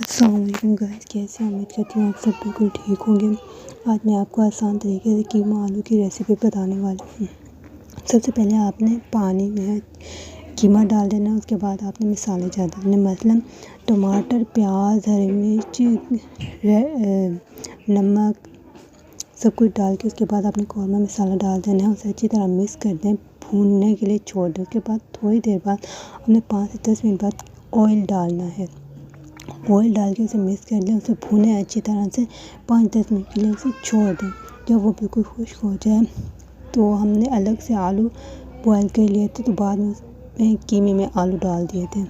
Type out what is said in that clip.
अस्सलामुअलैकुम गाइस, कैसे हैं? उम्मीद करती हूँ आप सब बिल्कुल ठीक होंगे। आज मैं आपको आसान तरीके से कीमा आलू की रेसिपी बताने वाली हूँ। सबसे पहले आपने पानी में कीमा डाल देना, उसके बाद आपने मसाले ज़्यादा डालने, मसलन टमाटर, प्याज, हरी मिर्च, नमक सब कुछ डाल के उसके बाद आपने कौरमा मसाला डाल देना है। उसे अच्छी तरह मिक्स कर दें, भूनने के लिए छोड़ दें। उसके बाद थोड़ी देर बाद आपने 5 से 10 मिनट बाद ऑयल डालना है। ऑयल डाल के उसे मिक्स कर लें, उसे भूनें अच्छी तरह से 5-10 मिनट के लिए उसे छोड़ दें। जब वो बिल्कुल खुश्क हो जाए तो हमने अलग से आलू बॉयल कर लिए थे, तो बाद में कीमे में आलू डाल दिए थे।